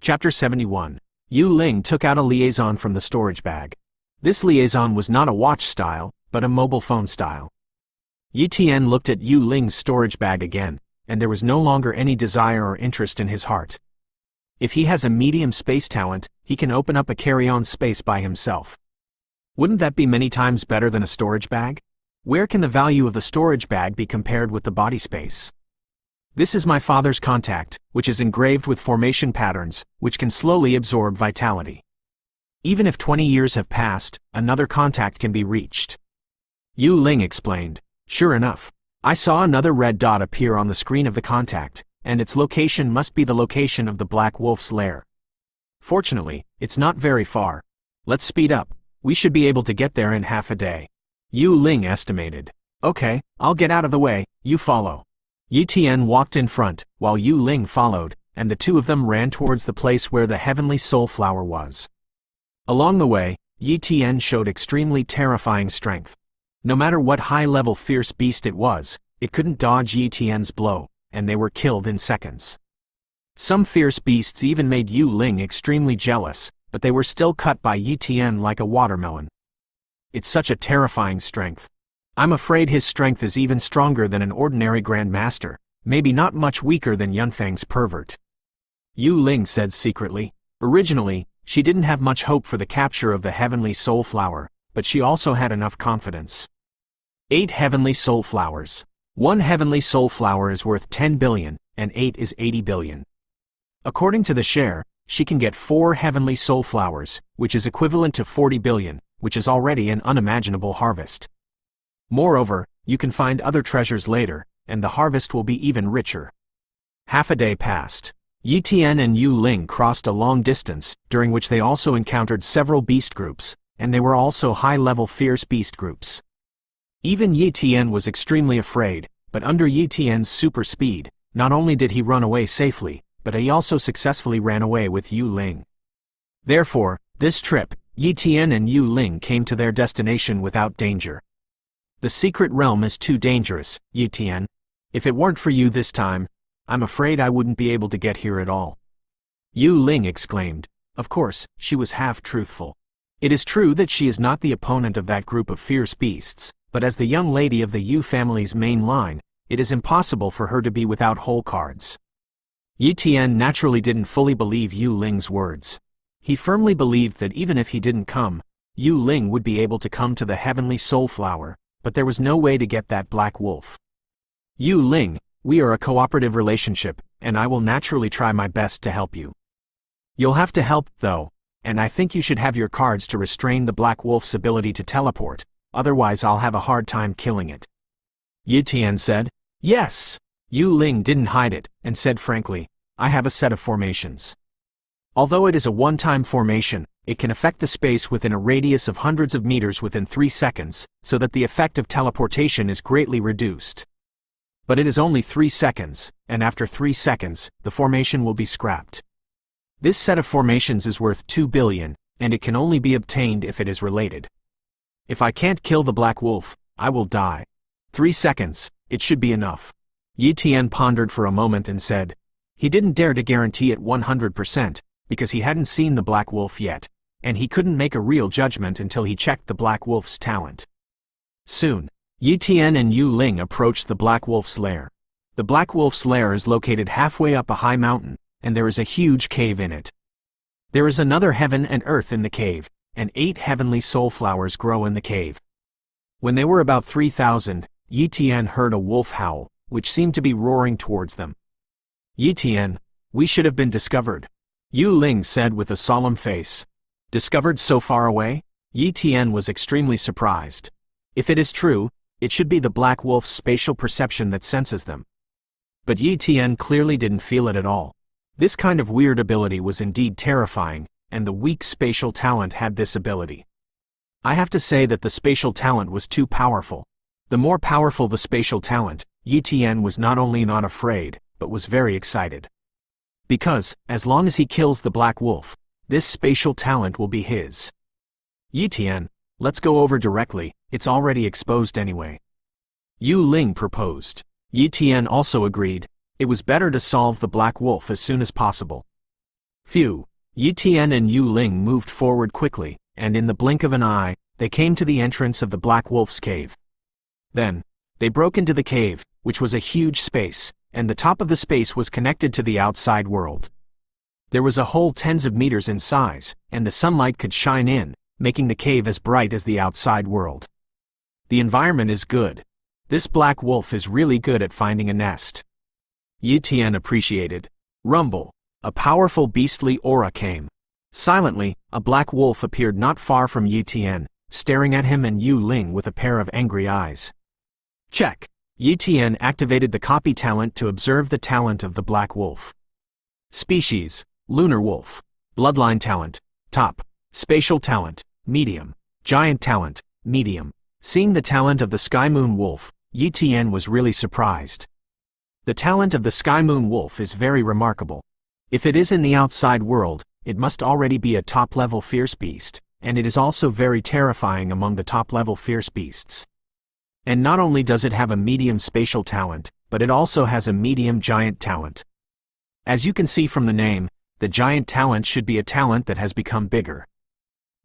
Chapter 71. Yu Ling took out a liaison from the storage bag. This liaison was not a watch style, but a mobile phone style. Yi Tian looked at Yu Ling's storage bag again, and there was no longer any desire or interest in his heart. If he has a medium space talent, he can open up a carry-on space by himself. Wouldn't that be many times better than a storage bag? Where can the value of the storage bag be compared with the body space? This is my father's contact, which is engraved with formation patterns, which can slowly absorb vitality. Even if 20 years have passed, another contact can be reached. Yu Ling explained. Sure enough, I saw another red dot appear on the screen of the contact, and its location must be the location of the Black Wolf's lair. Fortunately, it's not very far. Let's speed up. We should be able to get there in half a day. Yu Ling estimated. Okay, I'll get out of the way, you follow. Yi Tian walked in front, while Yu Ling followed, and the two of them ran towards the place where the heavenly soul flower was. Along the way, Yi Tian showed extremely terrifying strength. No matter what high-level fierce beast it was, it couldn't dodge Yi Tian's blow, and they were killed in seconds. Some fierce beasts even made Yu Ling extremely jealous, but they were still cut by Yi Tian like a watermelon. It's such a terrifying strength. I'm afraid his strength is even stronger than an ordinary Grand Master, maybe not much weaker than Yunfang's pervert. Yu Ling said secretly. Originally, she didn't have much hope for the capture of the heavenly soul flower, but she also had enough confidence. 8 heavenly soul flowers. 1 heavenly soul flower is worth 10 billion, and 8 is 80 billion. According to the share, she can get 4 heavenly soul flowers, which is equivalent to 40 billion, which is already an unimaginable harvest. Moreover, you can find other treasures later, and the harvest will be even richer. Half a day passed. Yi Tian and Yu Ling crossed a long distance, during which they also encountered several beast groups, and they were also high-level fierce beast groups. Even Yi Tian was extremely afraid, but under Yi Tian's super speed, not only did he run away safely, but he also successfully ran away with Yu Ling. Therefore, this trip, Yi Tian and Yu Ling came to their destination without danger. The secret realm is too dangerous, Yi Tian. If it weren't for you this time, I'm afraid I wouldn't be able to get here at all. Yu Ling exclaimed. Of course, she was half-truthful. It is true that she is not the opponent of that group of fierce beasts, but as the young lady of the Yu family's main line, it is impossible for her to be without whole cards. Yi Tian naturally didn't fully believe Yu Ling's words. He firmly believed that even if he didn't come, Yu Ling would be able to come to the heavenly soul flower, but there was no way to get that black wolf. Yu Ling, we are a cooperative relationship, and I will naturally try my best to help you. You'll have to help, though, and I think you should have your cards to restrain the black wolf's ability to teleport, otherwise I'll have a hard time killing it. Yi Tian said. Yes! Yu Ling didn't hide it, and said frankly, I have a set of formations. Although it is a one-time formation, it can affect the space within a radius of hundreds of meters within 3 seconds, so that the effect of teleportation is greatly reduced. But it is only 3 seconds, and after 3 seconds, the formation will be scrapped. This set of formations is worth 2 billion, and it can only be obtained if it is related. If I can't kill the black wolf, I will die. 3 seconds, it should be enough. Yi Tian pondered for a moment and said. He didn't dare to guarantee it 100%, because he hadn't seen the black wolf yet, and he couldn't make a real judgment until he checked the black wolf's talent. Soon, Yi Tian and Yu Ling approached the black wolf's lair. The black wolf's lair is located halfway up a high mountain, and there is a huge cave in it. There is another heaven and earth in the cave, and 8 heavenly soul flowers grow in the cave. When they were about 3,000, Yi Tian heard a wolf howl, which seemed to be roaring towards them. Yi Tian, we should have been discovered, Yu Ling said with a solemn face. Discovered so far away? Yi Tian was extremely surprised. If it is true, it should be the black wolf's spatial perception that senses them. But Yi Tian clearly didn't feel it at all. This kind of weird ability was indeed terrifying, and the weak spatial talent had this ability. I have to say that the spatial talent was too powerful. The more powerful the spatial talent, Yi Tian was not only not afraid, but was very excited. Because, as long as he kills the black wolf, this spatial talent will be his. Yi Tian, let's go over directly, it's already exposed anyway. Yu Ling proposed. Yi Tian also agreed. It was better to solve the black wolf as soon as possible. Phew! Yu Tian and Yu Ling moved forward quickly, and in the blink of an eye, they came to the entrance of the Black Wolf's cave. Then, they broke into the cave, which was a huge space, and the top of the space was connected to the outside world. There was a hole tens of meters in size, and the sunlight could shine in, making the cave as bright as the outside world. The environment is good. This black wolf is really good at finding a nest. Yu Tian appreciated. Rumble. A powerful beastly aura came. Silently, a black wolf appeared not far from Yu Tian, staring at him and Yu Ling with a pair of angry eyes. Check. Yu Tian activated the copy talent to observe the talent of the black wolf. Species: Lunar Wolf. Bloodline talent: Top. Spatial talent: Medium. Giant talent: Medium. Seeing the talent of the Sky Moon Wolf, Yu Tian was really surprised. The talent of the Sky Moon Wolf is very remarkable. If it is in the outside world, it must already be a top-level fierce beast, and it is also very terrifying among the top-level fierce beasts. And not only does it have a medium spatial talent, but it also has a medium giant talent. As you can see from the name, the giant talent should be a talent that has become bigger.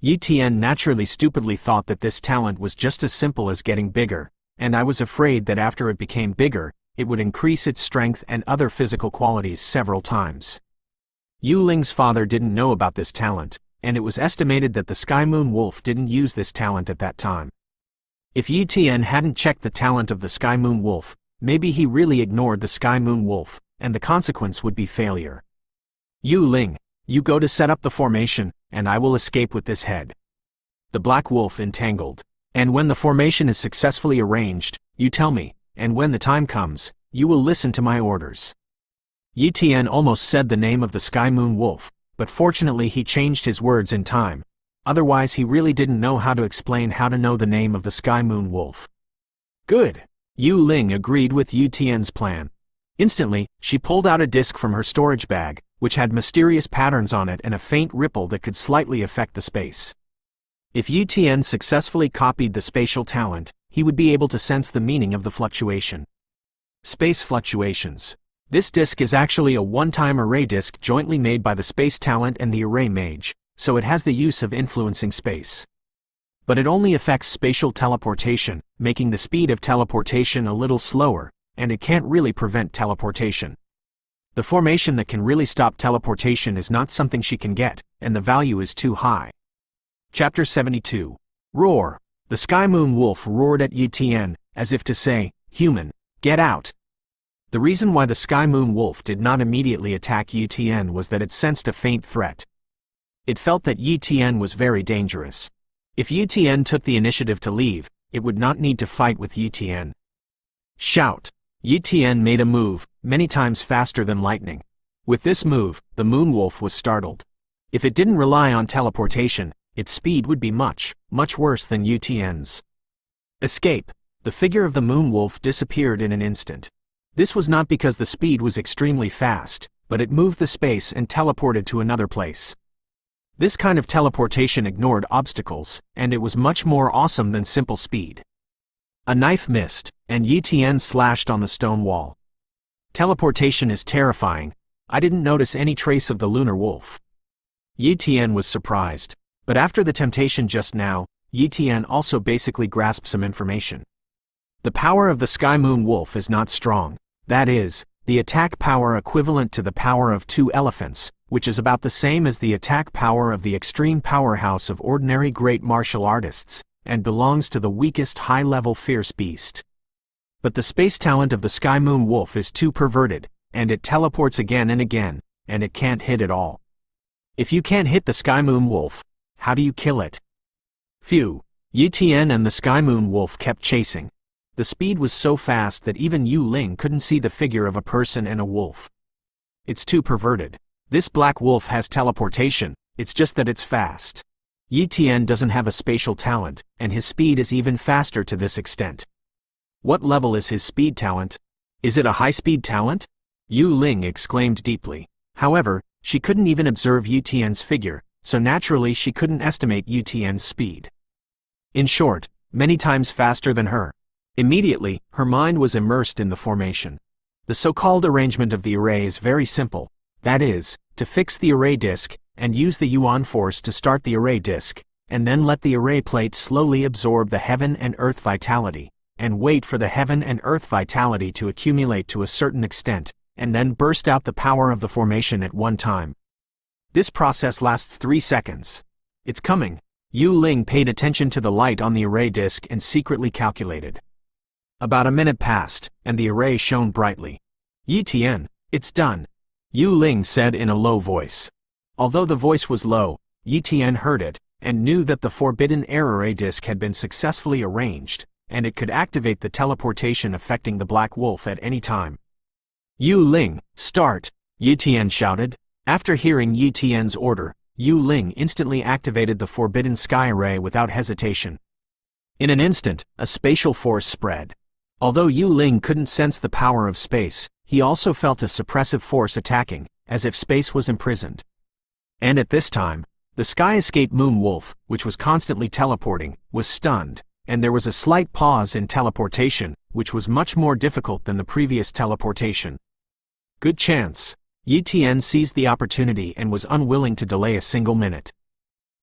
Yu Tian naturally stupidly thought that this talent was just as simple as getting bigger, and I was afraid that after it became bigger, it would increase its strength and other physical qualities several times. Yu Ling's father didn't know about this talent, and it was estimated that the Sky Moon Wolf didn't use this talent at that time. If Yu Tian hadn't checked the talent of the Sky Moon Wolf, maybe he really ignored the Sky Moon Wolf, and the consequence would be failure. Yu Ling, you go to set up the formation, and I will escape with this head. The Black Wolf entangled. And when the formation is successfully arranged, you tell me, and when the time comes, you will listen to my orders. Yu Tian almost said the name of the Sky Moon Wolf, but fortunately he changed his words in time. Otherwise he really didn't know how to explain how to know the name of the Sky Moon Wolf. Good. Yu Ling agreed with Yu Tian's plan. Instantly, she pulled out a disc from her storage bag, which had mysterious patterns on it and a faint ripple that could slightly affect the space. If Yu Tian successfully copied the spatial talent, he would be able to sense the meaning of the fluctuation. Space fluctuations. This disc is actually a one-time array disc jointly made by the space talent and the array mage, so it has the use of influencing space. But it only affects spatial teleportation, making the speed of teleportation a little slower, and it can't really prevent teleportation. The formation that can really stop teleportation is not something she can get, and the value is too high. Chapter 72. Roar. The Sky Moon Wolf roared at Yu Tian, as if to say, "Human, get out." The reason why the Sky Moon Wolf did not immediately attack Yu Tian was that it sensed a faint threat. It felt that Yu Tian was very dangerous. If Yu Tian took the initiative to leave, it would not need to fight with Yu Tian. Shout. Yu Tian made a move, many times faster than lightning. With this move, the Moon Wolf was startled. If it didn't rely on teleportation, its speed would be much, much worse than Yu Tian's. Escape. The figure of the Moon Wolf disappeared in an instant. This was not because the speed was extremely fast, but it moved the space and teleported to another place. This kind of teleportation ignored obstacles, and it was much more awesome than simple speed. A knife missed, and Yu Tian slashed on the stone wall. Teleportation is terrifying. I didn't notice any trace of the Lunar Wolf. Yu Tian was surprised, but after the temptation just now, Yu Tian also basically grasped some information. The power of the Sky Moon Wolf is not strong. That is, the attack power equivalent to the power of 2 elephants, which is about the same as the attack power of the extreme powerhouse of ordinary great martial artists, and belongs to the weakest high-level fierce beast. But the space talent of the Sky Moon Wolf is too perverted, and it teleports again and again, and it can't hit at all. If you can't hit the Sky Moon Wolf, how do you kill it? Phew. Yu Tian and the Sky Moon Wolf kept chasing. The speed was so fast that even Yu Ling couldn't see the figure of a person and a wolf. It's too perverted. This black wolf has teleportation, it's just that it's fast. Yu Tian doesn't have a spatial talent, and his speed is even faster to this extent. What level is his speed talent? Is it a high-speed talent? Yu Ling exclaimed deeply. However, she couldn't even observe Yu Tian's figure, so naturally she couldn't estimate Yu Tian's speed. In short, many times faster than her. Immediately, her mind was immersed in the formation. The so-called arrangement of the array is very simple. that is, to fix the array disk, and use the yuan force to start the array disk, and then let the array plate slowly absorb the heaven and earth vitality, and wait for the heaven and earth vitality to accumulate to a certain extent, and then burst out the power of the formation at one time. This process lasts 3 seconds. It's coming. Yu Ling paid attention to the light on the array disk and secretly calculated. About a minute passed, and the array shone brightly. Yi Tian, it's done, Yu Ling said in a low voice. Although the voice was low, Yi Tian heard it, and knew that the forbidden air array disk had been successfully arranged, and it could activate the teleportation affecting the Black Wolf at any time. Yu Ling, start, Yi Tian shouted. After hearing Yi Tian's order, Yu Ling instantly activated the forbidden sky array without hesitation. In an instant, a spatial force spread. Although Yu Ling couldn't sense the power of space, he also felt a suppressive force attacking, as if space was imprisoned. And at this time, the Sky Escape Moon Wolf, which was constantly teleporting, was stunned, and there was a slight pause in teleportation, which was much more difficult than the previous teleportation. Good chance. Yi Tian seized the opportunity and was unwilling to delay a single minute.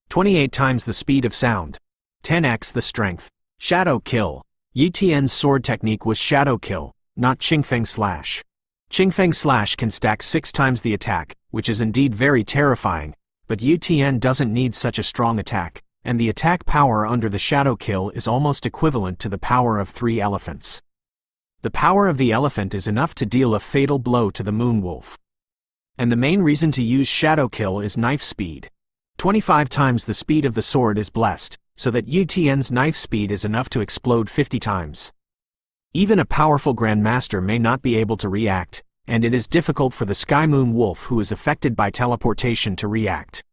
28 times the speed of sound. 10x the strength. Shadow Kill. Yi Tian's sword technique was Shadow Kill, not Qingfeng Slash. Qingfeng Slash can stack 6 times the attack, which is indeed very terrifying, but Yi Tian doesn't need such a strong attack, and the attack power under the Shadow Kill is almost equivalent to the power of 3 elephants. The power of the elephant is enough to deal a fatal blow to the Moon Wolf. And the main reason to use Shadow Kill is knife speed. 25 times the speed of the sword is blessed, so that Yi Tian's knife speed is enough to explode 50 times. Even a powerful Grandmaster may not be able to react, and it is difficult for the Sky Moon Wolf who is affected by teleportation to react.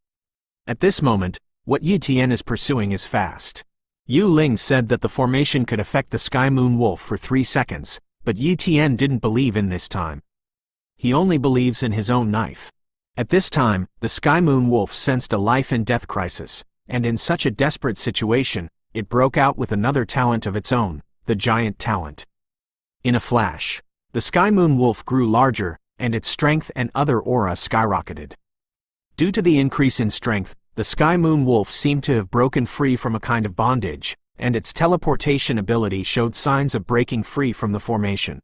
At this moment, what Yi Tian is pursuing is fast. Yu Ling said that the formation could affect the Sky Moon Wolf for 3 seconds, but Yi Tian didn't believe in this time. He only believes in his own knife. At this time, the Sky Moon Wolf sensed a life and death crisis, and in such a desperate situation, it broke out with another talent of its own, the Giant Talent. In a flash, the Sky Moon Wolf grew larger, and its strength and other aura skyrocketed. Due to the increase in strength, the Sky Moon Wolf seemed to have broken free from a kind of bondage, and its teleportation ability showed signs of breaking free from the formation.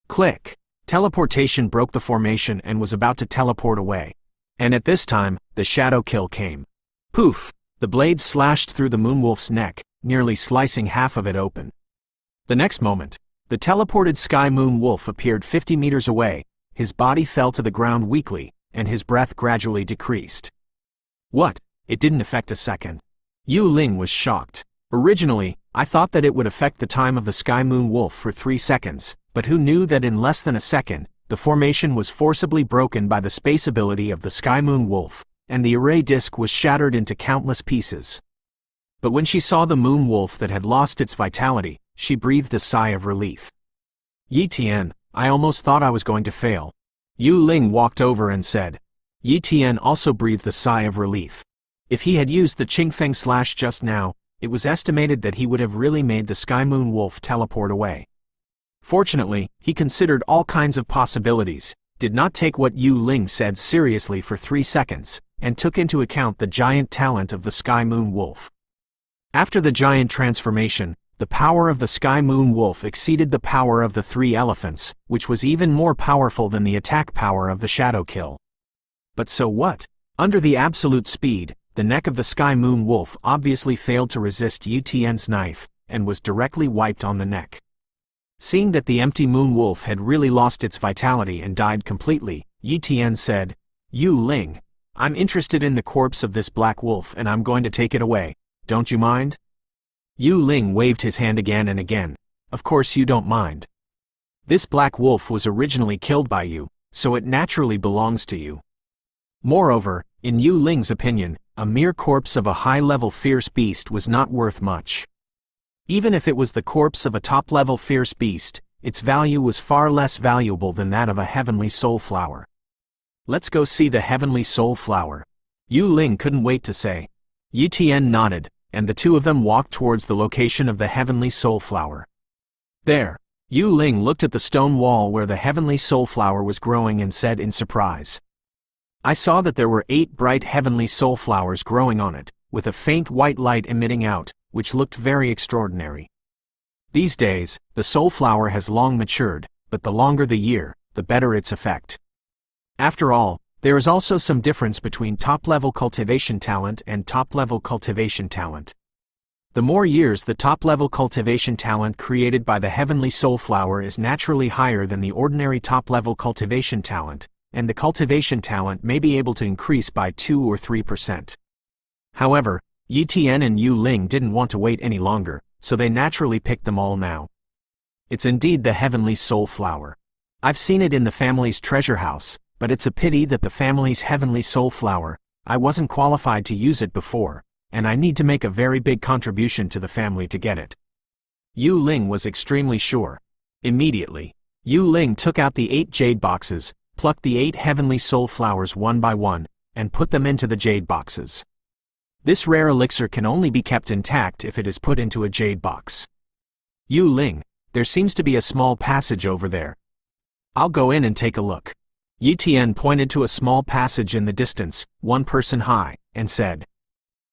Click! Teleportation broke the formation and was about to teleport away. And at this time, the Shadow Kill came. Poof! The blade slashed through the Moonwolf's neck, nearly slicing half of it open. The next moment, the teleported Sky Moon Wolf appeared 50 meters away, his body fell to the ground weakly, and his breath gradually decreased. What? It didn't affect a second. Yu Ling was shocked. Originally, I thought that it would affect the time of the Sky Moon Wolf for 3 seconds, but who knew that in less than a second, the formation was forcibly broken by the space ability of the Sky Moon Wolf, and the array disk was shattered into countless pieces. But when she saw the Moon Wolf that had lost its vitality, she breathed a sigh of relief. Yi Tian, I almost thought I was going to fail. Yu Ling walked over and said. Yi Tian also breathed a sigh of relief. If he had used the Qingfeng Slash just now, it was estimated that he would have really made the Sky Moon Wolf teleport away. Fortunately, he considered all kinds of possibilities, did not take what Yu Ling said seriously for 3 seconds, and took into account the giant talent of the Sky Moon Wolf. After the giant transformation, the power of the Sky Moon Wolf exceeded the power of the 3 elephants, which was even more powerful than the attack power of the Shadow Kill. But so what? Under the absolute speed, the neck of the Sky Moon Wolf obviously failed to resist Yi Tian's knife, and was directly wiped on the neck. Seeing that the empty Moon Wolf had really lost its vitality and died completely, Yi Tian said, Yu Ling, I'm interested in the corpse of this Black Wolf and I'm going to take it away, don't you mind? Yu Ling waved his hand again and again. Of course you don't mind. This Black Wolf was originally killed by you, so it naturally belongs to you. Moreover, in Yu Ling's opinion, a mere corpse of a high-level fierce beast was not worth much. Even if it was the corpse of a top-level fierce beast, its value was far less valuable than that of a heavenly soul flower. Let's go see the heavenly soul flower. Yu Ling couldn't wait to say. Yi Tian nodded, and the two of them walked towards the location of the heavenly soul flower. There, Yu Ling looked at the stone wall where the heavenly soul flower was growing and said in surprise. I saw that there were 8 bright heavenly soul flowers growing on it, with a faint white light emitting out, which looked very extraordinary. These days, the soul flower has long matured, but the longer the year, the better its effect. After all, there is also some difference between top-level cultivation talent and top-level cultivation talent. The more years the top-level cultivation talent created by the heavenly soul flower is naturally higher than the ordinary top-level cultivation talent, and the cultivation talent may be able to increase by 2 or 3%. However, Yi Tian and Yu Ling didn't want to wait any longer, so they naturally picked them all now. It's indeed the heavenly soul flower. I've seen it in the family's treasure house, but it's a pity that the family's heavenly soul flower, I wasn't qualified to use it before, and I need to make a very big contribution to the family to get it. Yu Ling was extremely sure. Immediately, Yu Ling took out the 8 jade boxes, plucked the 8 heavenly soul flowers one by one, and put them into the jade boxes. This rare elixir can only be kept intact if it is put into a jade box. Yu Ling, there seems to be a small passage over there. I'll go in and take a look. Yi Tian pointed to a small passage in the distance, 1 person high, and said,